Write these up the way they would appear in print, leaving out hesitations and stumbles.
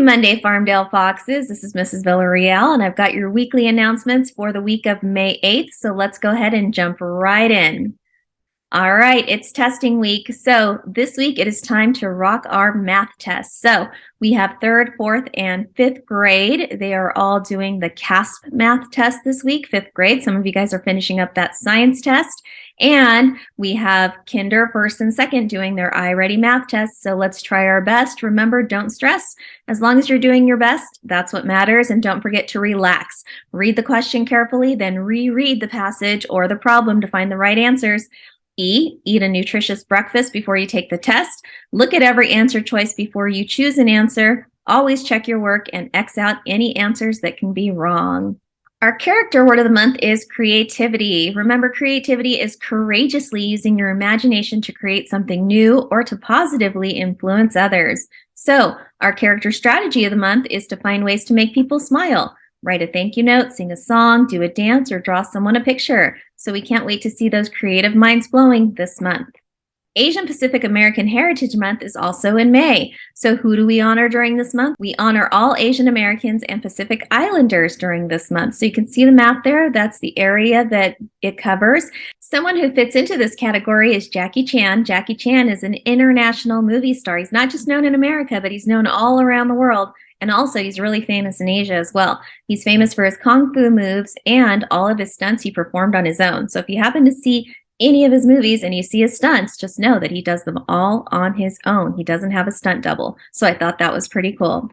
Monday, Farmdale Foxes. This is Mrs. Villarreal, and I've got your weekly announcements for the week of May 8th. So let's go ahead and jump right in. All right, it's testing week. So this week it is time to rock our math tests. So we have third, fourth, and fifth grade. They are all doing the CASP math test this week, fifth grade. Some of you guys are finishing up that science test. And we have kinder, first, and second doing their iReady math test. So let's try our best. Remember, don't stress. As long as you're doing your best, that's what matters. And don't forget to relax. Read the question carefully, then reread the passage or the problem to find the right answers. Eat a nutritious breakfast before you take the test. Look at every answer choice before you choose an answer. Always check your work and X out any answers that can be wrong. Our character word of the month is creativity. Remember, creativity is courageously using your imagination to create something new or to positively influence others. So, our character strategy of the month is to find ways to make people smile. Write a thank you note, sing a song, do a dance, or draw someone a picture. So we can't wait to see those creative minds flowing this month. Asian Pacific American Heritage Month is also in May. So who do we honor during this month? We honor all Asian Americans and Pacific Islanders during this month. So you can see the map there. That's the area that it covers. Someone who fits into this category is Jackie Chan. Jackie Chan is an international movie star. He's not just known in America, but he's known all around the world. And also, he's really famous in Asia as well. He's famous for his kung fu moves and all of his stunts he performed on his own. So if you happen to see any of his movies and you see his stunts, just know that he does them all on his own. He doesn't have a stunt double. So I thought that was pretty cool.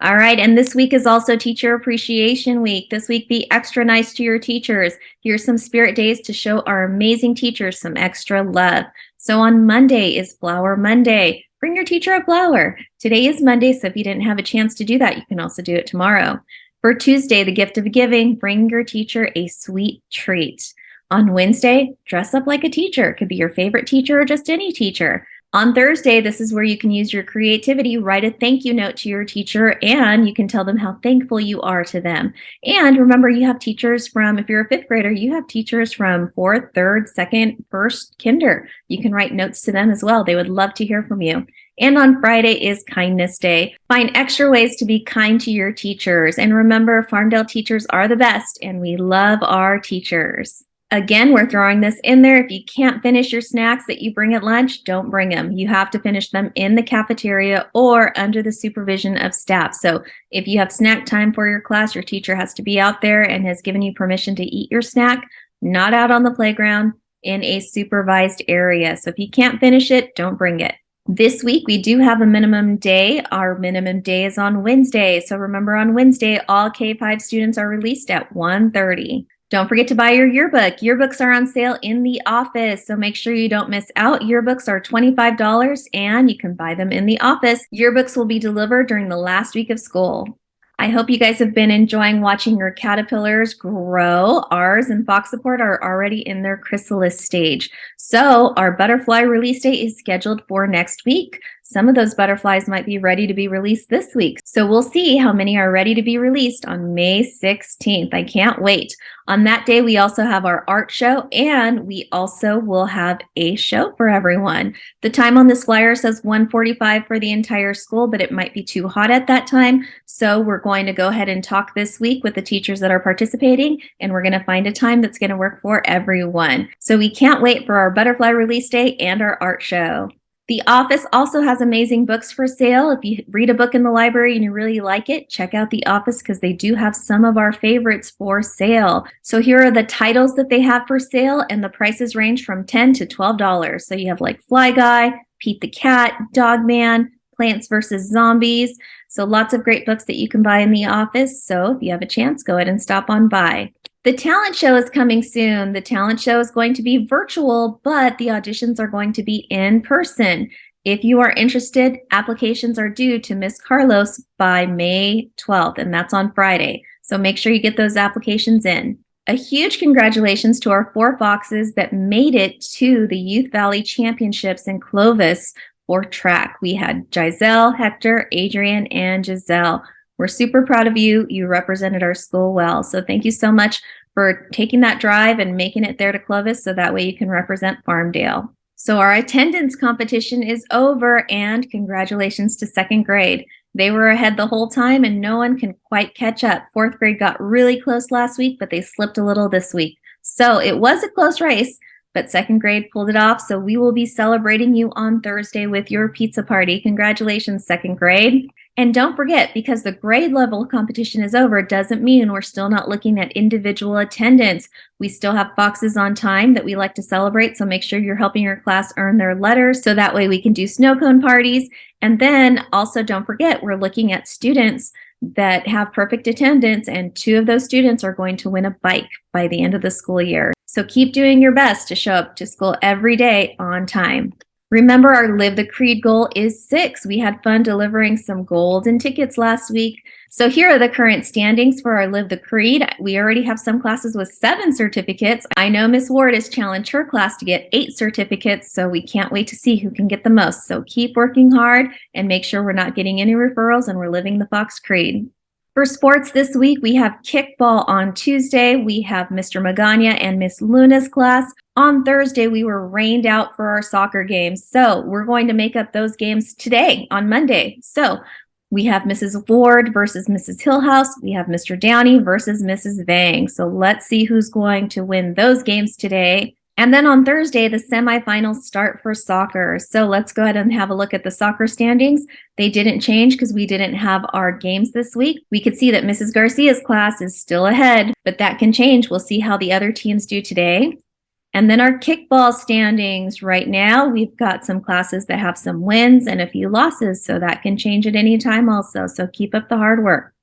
All right, and this week is also Teacher Appreciation Week. This week, be extra nice to your teachers. Here's some spirit days to show our amazing teachers some extra love. So on Monday is Flower Monday. Bring your teacher a flower. Today is Monday, so if you didn't have a chance to do that, you can also do it tomorrow. For Tuesday, the gift of giving, bring your teacher a sweet treat. On Wednesday, dress up like a teacher. It could be your favorite teacher or just any teacher. On Thursday, this is where you can use your creativity, write a thank you note to your teacher, and you can tell them how thankful you are to them. And remember, you have teachers from, if you're a fifth grader, you have teachers from fourth, third, second, first, kinder. You can write notes to them as well. They would love to hear from you. And on Friday is Kindness Day. Find extra ways to be kind to your teachers. And remember, Farmdale teachers are the best, and we love our teachers. Again, we're throwing this in there. If you can't finish your snacks that you bring at lunch, don't bring them. You have to finish them in the cafeteria or under the supervision of staff. So if you have snack time for your class, your teacher has to be out there and has given you permission to eat your snack, not out on the playground in a supervised area. So if you can't finish it, don't bring it. This week, we do have a minimum day. Our minimum day is on Wednesday. So remember, on Wednesday, all K-5 students are released at 1:30. Don't forget to buy your yearbook. Yearbooks are on sale in the office, so make sure you don't miss out. Yearbooks are $25 and you can buy them in the office. Yearbooks will be delivered during the last week of school. I hope you guys have been enjoying watching your caterpillars grow. Ours and Fox Support are already in their chrysalis stage. So our butterfly release date is scheduled for next week. Some of those butterflies might be ready to be released this week. So we'll see how many are ready to be released on May 16th. I can't wait. On that day, we also have our art show, and we also will have a show for everyone. The time on this flyer says 1:45 for the entire school, but it might be too hot at that time. So we're going to go ahead and talk this week with the teachers that are participating, and we're going to find a time that's going to work for everyone. So we can't wait for our butterfly release day and our art show. The office also has amazing books for sale. If you read a book in the library and you really like it, check out the office because they do have some of our favorites for sale. So here are the titles that they have for sale, and the prices range from $10 to $12. So you have like Fly Guy, Pete the Cat, Dog Man, Plants vs. Zombies. So lots of great books that you can buy in the office. So if you have a chance, go ahead and stop on by. The talent show is coming soon. The talent show is going to be virtual, but the auditions are going to be in person. If you are interested, applications are due to Miss Carlos by May 12th, and that's on Friday. So make sure you get those applications in. A huge congratulations to our 4 Foxes that made it to the Youth Valley Championships in Clovis for track. We had Giselle, Hector, Adrian, and Giselle. We're super proud of you. You represented our school well. So thank you so much for taking that drive and making it there to Clovis so that way you can represent Farmdale. So our attendance competition is over, and congratulations to second grade. They were ahead the whole time and no one can quite catch up. Fourth grade got really close last week, but they slipped a little this week. So it was a close race, but second grade pulled it off. So we will be celebrating you on Thursday with your pizza party. Congratulations, second grade. And don't forget, because the grade level competition is over, doesn't mean we're still not looking at individual attendance. We still have Foxes on Time that we like to celebrate, so make sure you're helping your class earn their letters so that way we can do snow cone parties. And then also don't forget, we're looking at students that have perfect attendance, and 2 of those students are going to win a bike by the end of the school year. So keep doing your best to show up to school every day on time. Remember, our Live the Creed goal is 6. We had fun delivering some golden tickets last week. So here are the current standings for our Live the Creed. We already have some classes with 7 certificates. I know Miss Ward has challenged her class to get 8 certificates, so we can't wait to see who can get the most. So keep working hard and make sure we're not getting any referrals and we're living the Fox Creed. For sports this week, we have kickball on Tuesday. We have Mr. Magana and Miss Luna's class. On Thursday, we were rained out for our soccer games. So we're going to make up those games today on Monday. So we have Mrs. Ward versus Mrs. Hillhouse. We have Mr. Downey versus Mrs. Vang. So let's see who's going to win those games today. And then on Thursday, the semifinals start for soccer. So let's go ahead and have a look at the soccer standings. They didn't change because we didn't have our games this week. We could see that Mrs. Garcia's class is still ahead, but that can change. We'll see how the other teams do today. And then our kickball standings right now, we've got some classes that have some wins and a few losses, so that can change at any time also. So keep up the hard work.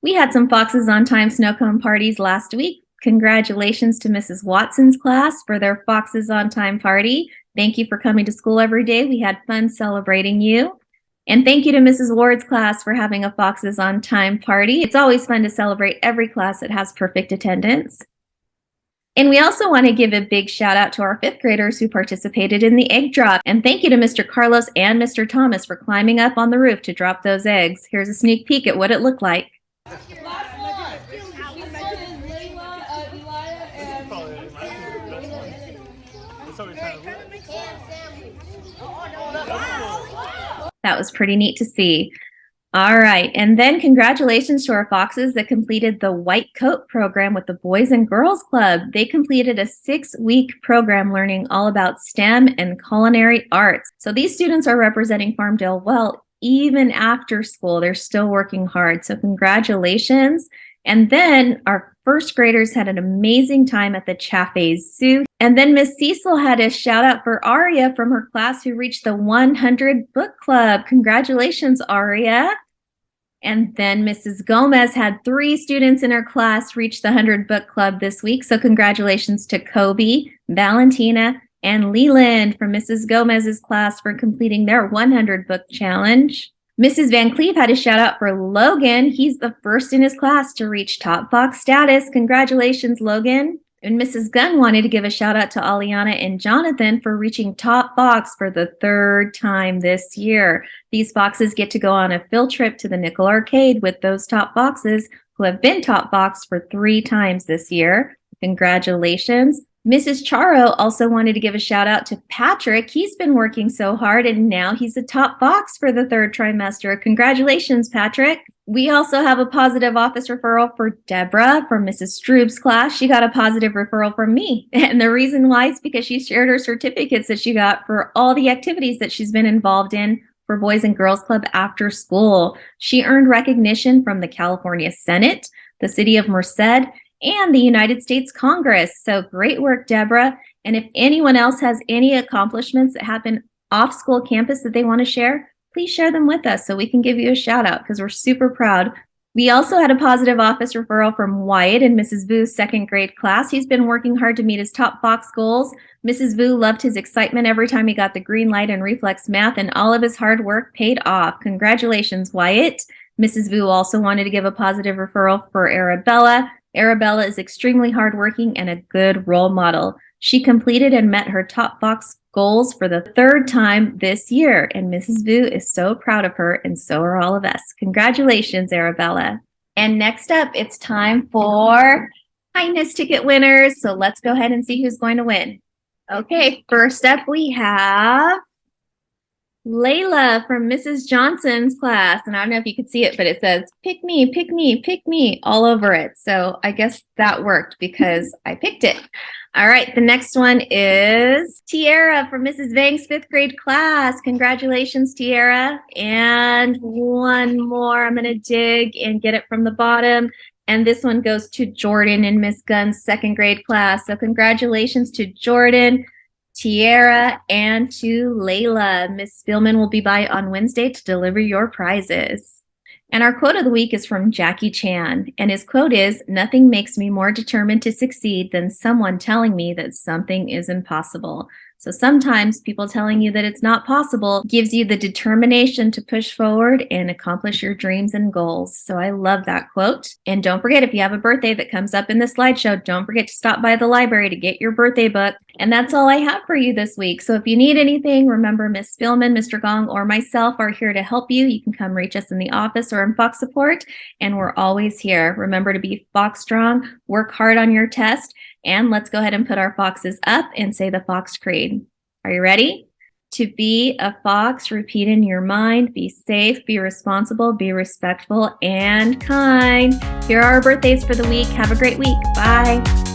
We had some Foxes on Time snow cone parties last week. Congratulations to Mrs. Watson's class for their Foxes on Time party. Thank you for coming to school every day. We had fun celebrating you. And thank you to Mrs. Ward's class for having a Foxes on Time party. It's always fun to celebrate every class that has perfect attendance. And we also want to give a big shout out to our 5th graders who participated in the egg drop. And thank you to Mr. Carlos and Mr. Thomas for climbing up on the roof to drop those eggs. Here's a sneak peek at what it looked like. That was pretty neat to see. All right, and then congratulations to our Foxes that completed the White Coat program with the Boys and Girls Club. They completed a 6-week program learning all about STEM and culinary arts. So these students are representing Farmdale well. Even after school, they're still working hard. So congratulations. And then our 1st graders had an amazing time at the Chaffe's Zoo. And then Miss Cecil had a shout out for Aria from her class who reached the 100 book club. Congratulations, Aria. And then Mrs. Gomez had 3 students in her class reach the 100 book club this week. So congratulations to Kobe, Valentina, and Leland from Mrs. Gomez's class for completing their 100 book challenge. Mrs. Van Cleve had a shout out for Logan. He's the first in his class to reach Top Fox status. Congratulations, Logan. And Mrs. Gunn wanted to give a shout out to Aliana and Jonathan for reaching Top Fox for the 3rd time this year. These Foxes get to go on a field trip to the Nickel Arcade with those Top Foxes who have been Top Fox for 3 times this year. Congratulations. Mrs. Charo also wanted to give a shout out to Patrick. He's been working so hard and now he's a Top Fox for the 3rd trimester. Congratulations, Patrick. We also have a positive office referral for Deborah from Mrs. Stroob's class. She got a positive referral from me. And the reason why is because she shared her certificates that she got for all the activities that she's been involved in for Boys and Girls Club after school. She earned recognition from the California Senate, the City of Merced, and the United States Congress. So great work, Deborah. And if anyone else has any accomplishments that happen off school campus that they want to share, please share them with us so we can give you a shout out because we're super proud. We also had a positive office referral from Wyatt in Mrs. Vu's 2nd grade class. He's been working hard to meet his Top Fox goals. Mrs. Vu loved his excitement every time he got the green light in reflex math, and all of his hard work paid off. Congratulations, Wyatt. Mrs. Vu also wanted to give a positive referral for Arabella. Arabella is extremely hardworking and a good role model. She completed and met her Top Fox goals for the 3rd time this year, and Mrs. Vu is so proud of her, and so are all of us. Congratulations, Arabella. And next up, it's time for kindness ticket winners. So let's go ahead and see who's going to win. Okay, first up we have Layla from Mrs. Johnson's class. And I don't know if you could see it, but it says, pick me, pick me, pick me all over it. So I guess that worked because I picked it. All right, the next one is Tiara from Mrs. Vang's 5th grade class. Congratulations, Tiara. And one more. I'm going to dig and get it from the bottom. And this one goes to Jordan in Miss Gunn's 2nd grade class. So congratulations to Jordan, Tiara, and to Layla. Miss Spielman will be by on Wednesday to deliver your prizes. And our quote of the week is from Jackie Chan. And his quote is, "Nothing makes me more determined to succeed than someone telling me that something is impossible." So sometimes people telling you that it's not possible gives you the determination to push forward and accomplish your dreams and goals. So I love that quote. And don't forget, if you have a birthday that comes up in the slideshow, don't forget to stop by the library to get your birthday book. And that's all I have for you this week. So if you need anything, remember Miss Spielman, Mr. Gong, or myself are here to help you. You can come reach us in the office or in Fox Support, and we're always here. Remember to be Fox strong, work hard on your test, and let's go ahead and put our foxes up and say the Fox Creed. Are you ready? To be a fox, repeat in your mind, be safe, be responsible, be respectful, and kind. Here are our birthdays for the week. Have a great week. Bye.